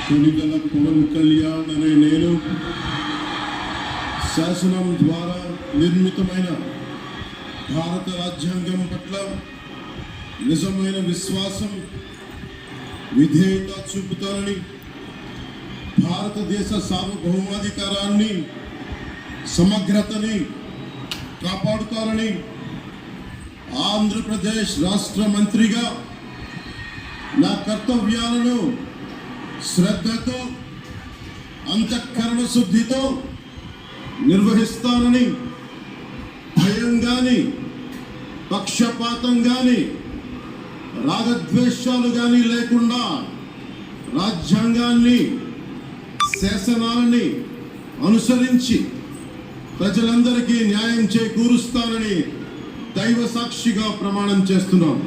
కొనిదల పవన్ కళ్యాణ్ అనే నేను శాసనం ద్వారా నిర్మితమైన భారత రాజ్యాంగం పట్ల నిజమైన విశ్వాసం విధేయత చూపుతానని, భారతదేశ సార్వభౌమాధికారాన్ని సమగ్రతని కాపాడుతానని ఆంధ్రప్రదేశ్ రాష్ట్ర మంత్రిగా నా కర్తవ్యాలను శ్రద్ధతో అంతఃకరణ శుద్ధితో నిర్వహిస్తానని, భయం గాని పక్షపాతం గాని రాగద్వేషాలు గాని లేకుండా రాజ్యాంగాన్ని శాసనాలని అనుసరించి ప్రజలందరికీ న్యాయం చేకూరుస్తానని దైవ సాక్షిగా ప్రమాణం చేస్తున్నాను.